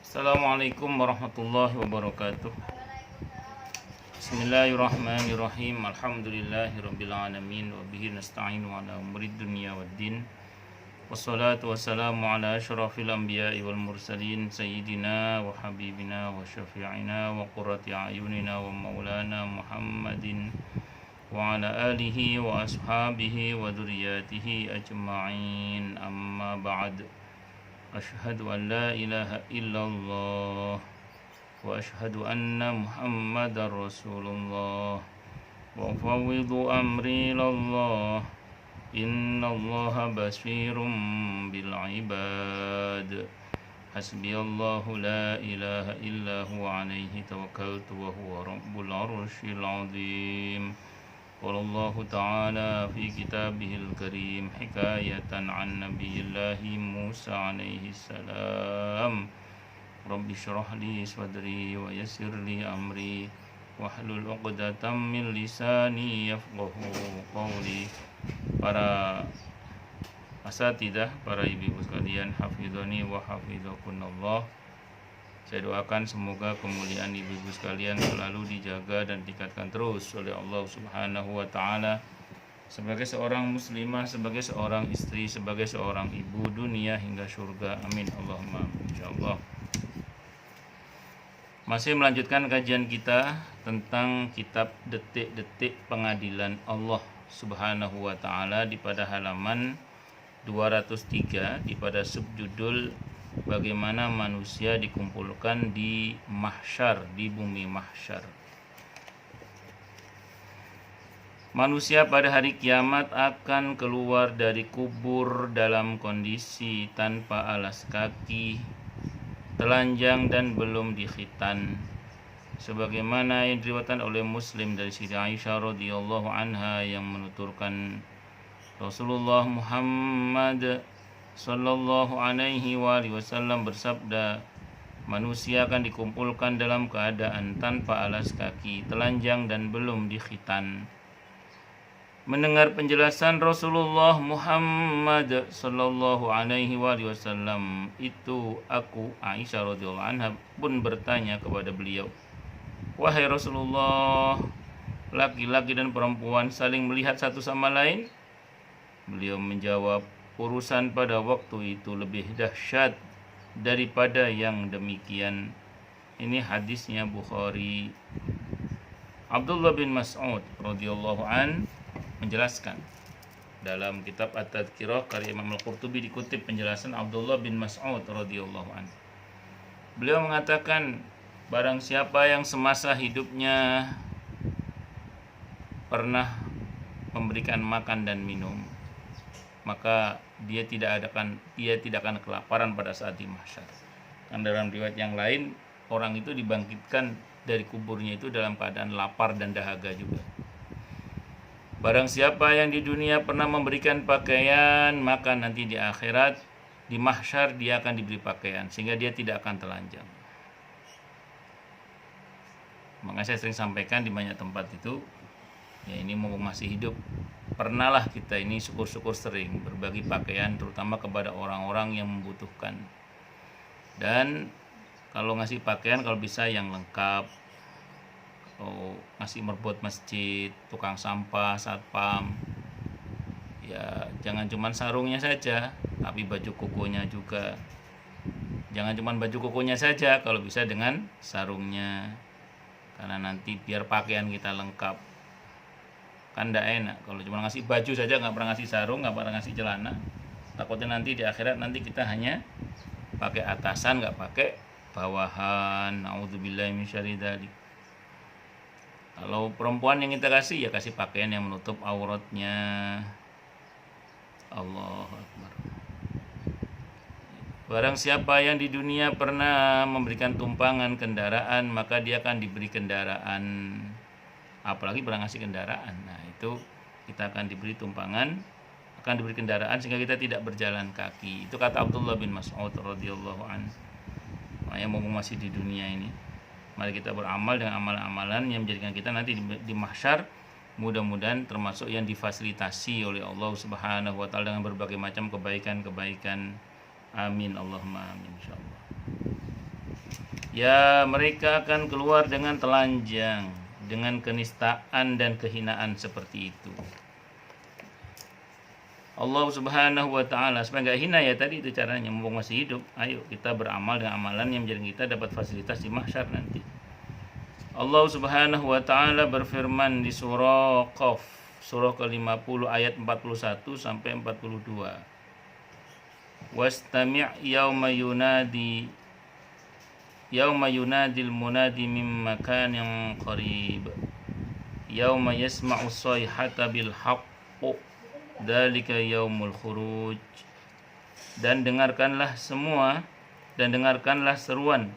Assalamualaikum warahmatullahi wabarakatuh. Bismillahirrahmanirrahim. Alhamdulillahirabbil alamin wa bihi nasta'inu ala umurid dunya waddin. Wassalatu wassalamu ala asyrafil anbiya'i wal mursalin sayyidina wa habibina wa syafi'ina wa qurrati a'yunina wa maulana Muhammadin wa ala alihi wa ashabihi wa dzurriyyatihi ajma'in. Amma ba'd. Asyhadu an la ilaha illallah wa asyhadu anna Muhammadar Rasulullah wa ufawwidu amri ilallah innallaha basirum bil ibad. Hasbiyallahu la ilaha illa huwa alaihi tawakkaltu wa huwa rabbul arsyil azim. Qala Allah Ta'ala fi kitabihil karim hikayatan an nabiyillahi Musa alaihi salam. Rabbi syrah li sadri wa yassir li amri wahlul 'uqdatam min lisani yafqahu qawli. Para asatidzah, para ibu-ibu sekalian, hafizani wa hafizakunallah. Saya doakan semoga kemuliaan ibu-ibu sekalian selalu dijaga dan ditingkatkan terus oleh Allah Subhanahu wa Ta'ala, sebagai seorang muslimah, sebagai seorang istri, sebagai seorang ibu, dunia hingga surga. Amin Allahumma insyaallah. Masih melanjutkan kajian kita tentang kitab Detik-detik Pengadilan Allah Subhanahu wa Ta'ala di pada halaman 203 di pada subjudul bagaimana manusia dikumpulkan di mahsyar, di bumi mahsyar. Manusia pada hari kiamat akan keluar dari kubur dalam kondisi tanpa alas kaki, telanjang dan belum dikhitan, sebagaimana yang diriwayatkan oleh Muslim dari Siti Aisyah radhiyallahu anha yang menuturkan Rasulullah Muhammad sallallahu alaihi wasallam bersabda, manusia akan dikumpulkan dalam keadaan tanpa alas kaki, telanjang dan belum dikhitan. Mendengar penjelasan Rasulullah Muhammad sallallahu alaihi wasallam itu, aku Aisyah radhiyallahu anha pun bertanya kepada beliau, wahai Rasulullah, laki-laki dan perempuan saling melihat satu sama lain? Beliau menjawab, urusan pada waktu itu lebih dahsyat daripada yang demikian. Ini hadisnya Bukhari. Abdullah bin Mas'ud radhiyallahu an menjelaskan dalam kitab At-Tadhkirah karya Imam Al-Qurtubi, dikutip penjelasan Abdullah bin Mas'ud radhiyallahu an. Beliau mengatakan, barang siapa yang semasa hidupnya pernah memberikan makan dan minum, maka dia tidak akan kelaparan pada saat di mahsyar. Dan dalam riwayat yang lain, orang itu dibangkitkan dari kuburnya itu dalam keadaan lapar dan dahaga juga. Barang siapa yang di dunia pernah memberikan pakaian, maka nanti di akhirat, di mahsyar dia akan diberi pakaian sehingga dia tidak akan telanjang. Maka saya sering sampaikan di banyak tempat itu, ya ini mumpung masih hidup, pernahlah kita ini syukur-syukur sering berbagi pakaian, terutama kepada orang-orang yang membutuhkan. Dan kalau ngasih pakaian, kalau bisa yang lengkap, atau ngasih merbot masjid, tukang sampah, satpam, ya jangan cuma sarungnya saja, tapi baju kukunya juga. Jangan cuma baju kukunya saja, kalau bisa dengan sarungnya, karena nanti biar pakaian kita lengkap. Kan tidak enak kalau cuma ngasih baju saja, nggak pernah ngasih sarung, nggak pernah ngasih celana. Takutnya nanti di akhirat nanti kita hanya pakai atasan, nggak pakai bawahan. Nauzubillahi min syarri dzalik. Kalau perempuan yang kita kasih, ya kasih pakaian yang menutup auratnya. Allahu Akbar. Barang siapa yang di dunia pernah memberikan tumpangan kendaraan, maka dia akan diberi kendaraan. Apalagi pernah ngasih kendaraan, nah itu kita akan diberi tumpangan, akan diberi kendaraan sehingga kita tidak berjalan kaki. Itu kata Abdullah bin Mas'ud radhiyallahu anhu. Makanya mumpung masih di dunia ini, mari kita beramal dengan amalan-amalan yang menjadikan kita nanti di mahsyar mudah-mudahan termasuk yang difasilitasi oleh Allah Subhanahu wa taala dengan berbagai macam kebaikan-kebaikan. Amin Allahumma amin insyaallah. Ya, mereka akan keluar dengan telanjang, dengan kenistaan dan kehinaan seperti itu. Allah Subhanahu wa taala supaya enggak hina ya, tadi itu caranya, mumpung masih hidup. Ayo kita beramal dengan amalan yang menjadikan kita dapat fasilitas di mahsyar nanti. Allah Subhanahu wa taala berfirman di surah Qaf, surah ke-50 ayat 41 sampai 42. Wastami' yauma yunadil munadi min makanin qarib. Yauma yasma'u sayhata bil haqq. Dzalika yaumul khuruj. Dan dengarkanlah seruan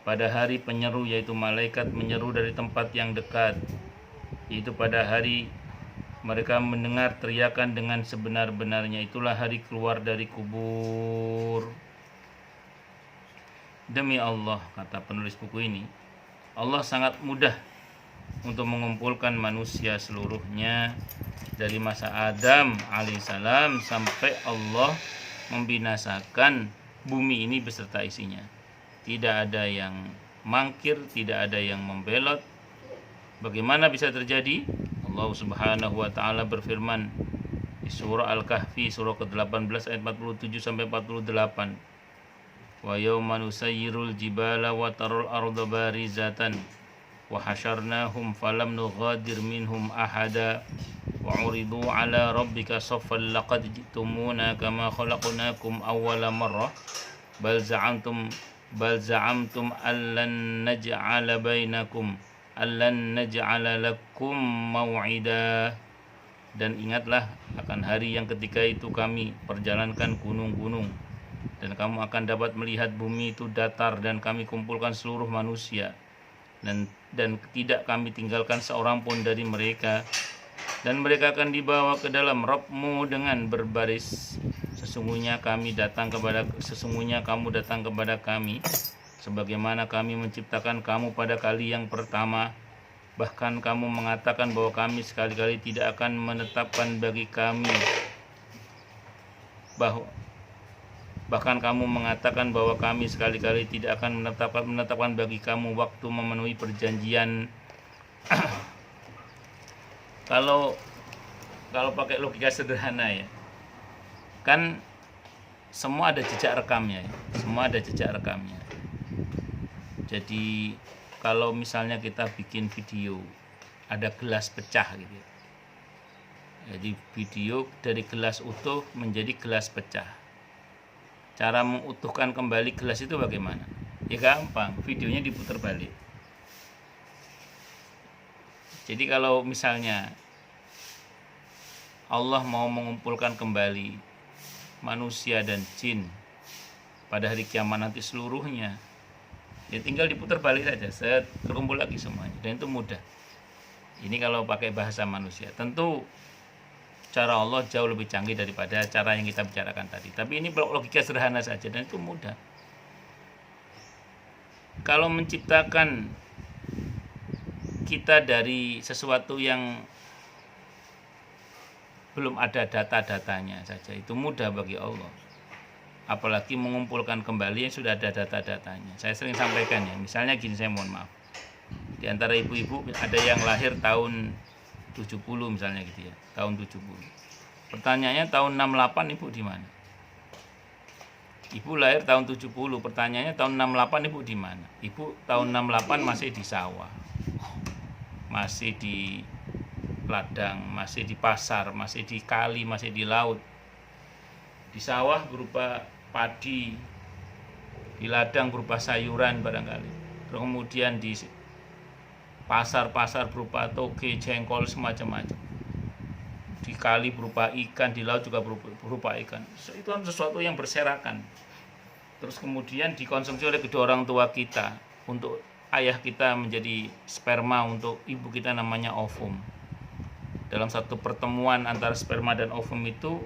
pada hari penyeru, yaitu malaikat menyeru dari tempat yang dekat, yaitu pada hari mereka mendengar teriakan dengan sebenar-benarnya, itulah hari keluar dari kubur. Demi Allah, kata penulis buku ini, Allah sangat mudah untuk mengumpulkan manusia seluruhnya dari masa Adam alaihissalam sampai Allah membinasakan bumi ini beserta isinya. Tidak ada yang mangkir, tidak ada yang membelot. Bagaimana bisa terjadi? Allah Subhanahu wa taala berfirman di surah Al-Kahfi surah ke-18 ayat 47 sampai 48. Wa yauma nusayyirul jibala wa tarul arda barizatan wa hasyarnahum falam nughadir minhum ahada wa uridu ala rabbika saffan laqad ji'tumuna kama khalaqnakum awwala marrah bal za'amtum allan naj'ala lakum mau'ida. Dan ingatlah akan hari yang ketika itu kami perjalankan gunung-gunung dan kamu akan dapat melihat bumi itu datar, dan kami kumpulkan seluruh manusia dan tidak kami tinggalkan seorang pun dari mereka, dan mereka akan dibawa ke dalam Rabbmu dengan berbaris. Sesungguhnya kamu datang kepada kami sebagaimana kami menciptakan kamu pada kali yang pertama. Bahkan kamu mengatakan bahwa kami sekali-kali tidak akan menetapkan bagi kami menetapkan bagi kamu waktu memenuhi perjanjian. Kalau pakai logika sederhana ya, kan semua ada jejak rekamnya ya. Jadi kalau misalnya kita bikin video ada gelas pecah gitu ya. Jadi video dari gelas utuh menjadi gelas pecah. Cara mengutuhkan kembali gelas itu bagaimana? Ya gampang, videonya diputar balik. Jadi kalau misalnya Allah mau mengumpulkan kembali manusia dan jin pada hari kiamat nanti seluruhnya, ya tinggal diputar balik saja, terkumpul lagi semuanya, dan itu mudah. Ini kalau pakai bahasa manusia. Tentu cara Allah jauh lebih canggih daripada cara yang kita bicarakan tadi. Tapi ini logika sederhana saja dan itu mudah. Kalau menciptakan kita dari sesuatu yang belum ada data-datanya saja, itu mudah bagi Allah. Apalagi mengumpulkan kembali yang sudah ada data-datanya. Saya sering sampaikan ya, misalnya gini, saya mohon maaf. Di antara ibu-ibu ada yang lahir tahun 70 misalnya gitu ya, tahun 70. Pertanyaannya tahun 68 ibu di mana? Ibu lahir tahun 70, pertanyaannya tahun 68 ibu di mana? Ibu tahun 68 masih di sawah, masih di ladang, masih di pasar, masih di kali, masih di laut. Di sawah berupa padi, di ladang berupa sayuran barangkali. Kemudian di pasar-pasar berupa toge, jengkol, semacam-macam. Di kali berupa ikan, di laut juga berupa ikan. Itu kan sesuatu yang berserakan. Terus kemudian dikonsumsi oleh kedua orang tua kita. Untuk ayah kita menjadi sperma, untuk ibu kita namanya ovum. Dalam satu pertemuan antara sperma dan ovum itu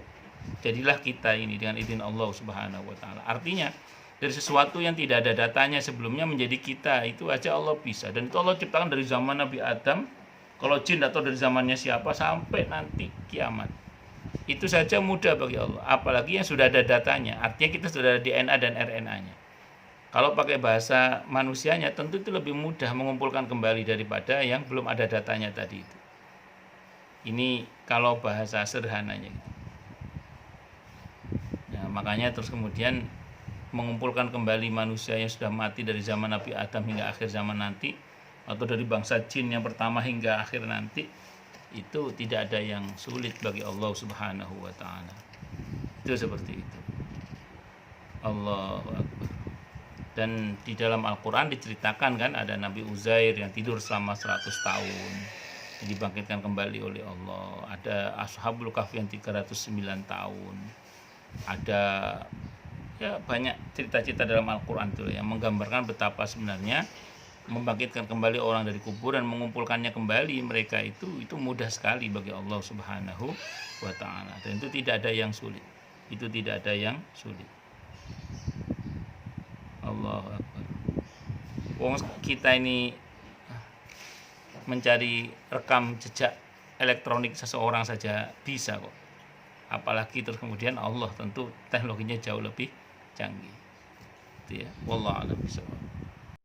jadilah kita ini dengan izin Allah Subhanahu wa taala. Artinya dari sesuatu yang tidak ada datanya sebelumnya menjadi kita, itu aja Allah bisa. Dan itu Allah ciptakan dari zaman Nabi Adam. Kalau jin atau dari zamannya siapa sampai nanti kiamat. Itu saja mudah bagi Allah. Apalagi yang sudah ada datanya. Artinya kita sudah ada DNA dan RNA-nya. Kalau pakai bahasa manusianya tentu itu lebih mudah mengumpulkan kembali daripada yang belum ada datanya tadi itu. Ini kalau bahasa sederhananya gitu. Nah, makanya terus kemudian mengumpulkan kembali manusia yang sudah mati dari zaman Nabi Adam hingga akhir zaman nanti, atau dari bangsa jin yang pertama hingga akhir nanti, itu tidak ada yang sulit bagi Allah Subhanahu wa taala. Itu seperti itu. Allahu Akbar. Dan di dalam Al-Qur'an diceritakan kan ada Nabi Uzair yang tidur selama 100 tahun dibangkitkan kembali oleh Allah. Ada Ashabul Kahfi yang 309 tahun. Ada ya banyak cerita-cerita dalam Al-Qur'an itu yang menggambarkan betapa sebenarnya membangkitkan kembali orang dari kubur dan mengumpulkannya kembali mereka itu mudah sekali bagi Allah Subhanahu wa taala. Dan itu tidak ada yang sulit. Itu tidak ada yang sulit. Allahu Akbar. Wong kita ini mencari rekam jejak elektronik seseorang saja bisa kok. Apalagi terus kemudian Allah, tentu teknologinya jauh lebih canggih. Itu ya. Wallahu a'lam bishawab.